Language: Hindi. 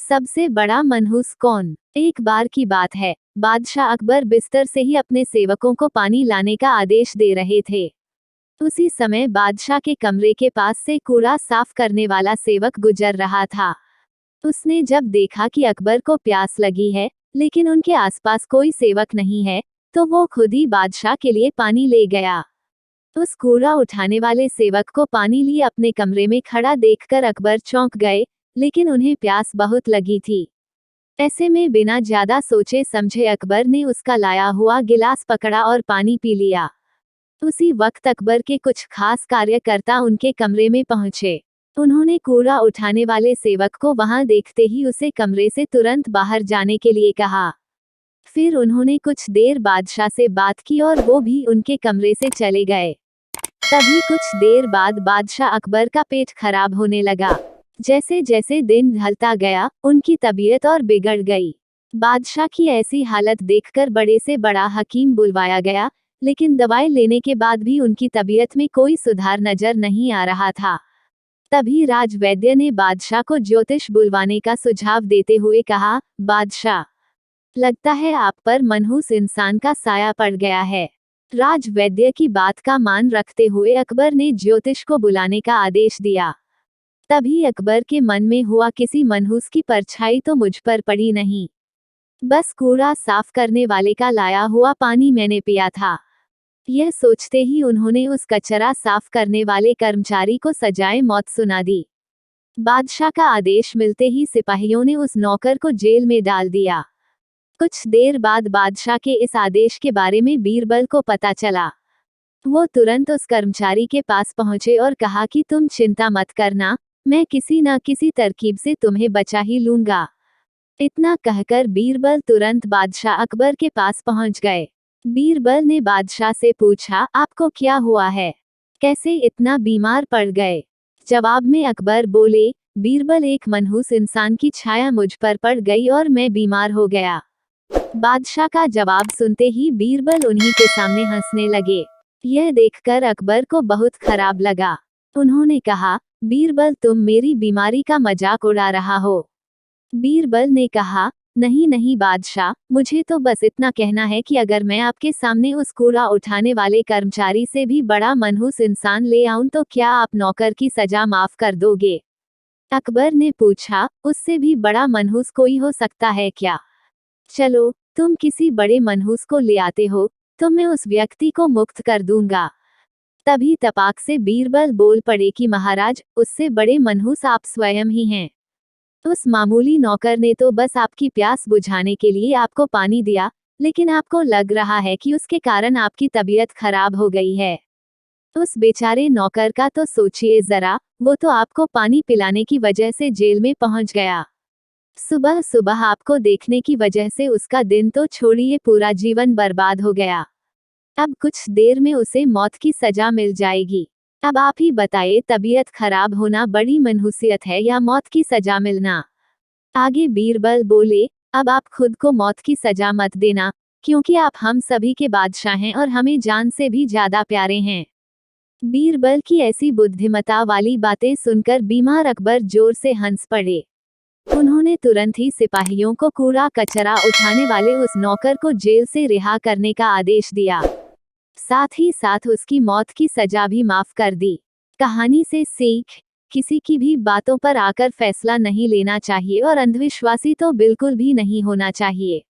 सबसे बड़ा मनहूस कौन? एक बार की बात है, बादशाह अकबर बिस्तर से ही अपने सेवकों को पानी लाने का आदेश दे रहे थे। उसी समय बादशाह के कमरे के पास से कूड़ा साफ करने वाला सेवक गुजर रहा था। उसने जब देखा कि अकबर को प्यास लगी है, लेकिन उनके आसपास कोई सेवक नहीं है, तो वो खुद ही बादशाह के लिए पानी ले गया। उस कूड़ा उठाने वाले सेवक को पानी लिए अपने कमरे में खड़ा देखकर अकबर चौंक गए, लेकिन उन्हें प्यास बहुत लगी थी। ऐसे में बिना ज्यादा सोचे समझे अकबर ने उसका लाया हुआ गिलास पकड़ा और पानी पी लिया। उसी वक्त अकबर के कुछ खास कार्यकर्ता उनके कमरे में पहुंचे। उन्होंने कूड़ा उठाने वाले सेवक को वहां देखते ही उसे कमरे से तुरंत बाहर जाने के लिए कहा। फिर उन्होंने कुछ देर बादशाह से बात की और वो भी उनके कमरे से चले गए। तभी कुछ देर बाद बादशाह अकबर का पेट खराब होने लगा। जैसे जैसे दिन ढलता गया, उनकी तबीयत और बिगड़ गई। बादशाह की ऐसी हालत देखकर बड़े से बड़ा हकीम बुलवाया गया, लेकिन दवाई लेने के बाद भी उनकी तबीयत में कोई सुधार नजर नहीं आ रहा था। तभी राजवैद्य ने बादशाह को ज्योतिष बुलवाने का सुझाव देते हुए कहा, बादशाह, लगता है आप पर मनहूस इंसान का साया पड़ गया है। राजवैद्य की बात का मान रखते हुए अकबर ने ज्योतिष को बुलाने का आदेश दिया। तभी अकबर के मन में हुआ, किसी मनहूस की परछाई तो मुझ पर पड़ी नहीं। बस कूड़ा साफ करने वाले का लाया हुआ पानी मैंने पिया था। यह सोचते ही उन्होंने उस कचरा साफ करने वाले कर्मचारी को सजाए मौत सुना दी। बादशाह का आदेश मिलते ही सिपाहियों ने उस नौकर को जेल में डाल दिया। कुछ देर बाद बादशाह के इस आदेश के बारे में बीरबल को पता चला। वो तुरंत उस कर्मचारी के पास पहुंचे और कहा कि तुम चिंता मत करना, मैं किसी न किसी तरकीब से तुम्हें बचा ही लूंगा। इतना कहकर बीरबल तुरंत बादशाह अकबर के पास पहुंच गए। बीरबल ने बादशाह से पूछा, आपको क्या हुआ है? कैसे इतना बीमार पड़ गए? जवाब में अकबर बोले, बीरबल, एक मनहूस इंसान की छाया मुझ पर पड़ गई और मैं बीमार हो गया। बादशाह का जवाब सुनते ही बीरबल उन्हीं के सामने हंसने लगे। यह देखकर अकबर को बहुत खराब लगा। उन्होंने कहा, बीरबल, तुम मेरी बीमारी का मजाक उड़ा रहा हो। बीरबल ने कहा, नहीं नहीं बादशाह, मुझे तो बस इतना कहना है कि अगर मैं आपके सामने उस कूड़ा उठाने वाले कर्मचारी से भी बड़ा मनहूस इंसान ले आऊं तो क्या आप नौकर की सजा माफ कर दोगे? अकबर ने पूछा, उससे भी बड़ा मनहूस कोई हो सकता है क्या? चलो, तुम किसी बड़े मनहूस को ले आते हो, तो मैं उस व्यक्ति को मुक्त कर दूंगा। तभी तपाक से बीरबल बोल पड़े कि महाराज, उससे बड़े मनहूस आप स्वयं ही हैं। उस मामूली नौकर ने तो बस आपकी प्यास बुझाने के लिए आपको पानी दिया, लेकिन आपको लग रहा है कि उसके कारण आपकी तबीयत खराब हो गई है। उस बेचारे नौकर का तो सोचिए जरा, वो तो आपको पानी पिलाने की वजह से जेल में पहुंच गया। सुबह सुबह आपको देखने की वजह से उसका दिन तो छोड़िए, पूरा जीवन बर्बाद हो गया। अब कुछ देर में उसे मौत की सजा मिल जाएगी। अब आप ही बताइए, तबीयत खराब होना बड़ी मनहूसियत है या मौत की सजा मिलना? आगे बीरबल बोले, अब आप खुद को मौत की सजा मत देना, क्योंकि आप हम सभी के बादशाह हैं और हमें जान से भी ज्यादा प्यारे हैं। बीरबल की ऐसी बुद्धिमता वाली बातें सुनकर बीमार अकबर जोर से हंस पड़े। उन्होंने तुरंत ही सिपाहियों को कूड़ा कचरा उठाने वाले उस नौकर को जेल से रिहा करने का आदेश दिया। साथ ही साथ उसकी मौत की सजा भी माफ कर दी। कहानी से सीख, किसी की भी बातों पर आकर फैसला नहीं लेना चाहिए और अंधविश्वासी तो बिल्कुल भी नहीं होना चाहिए।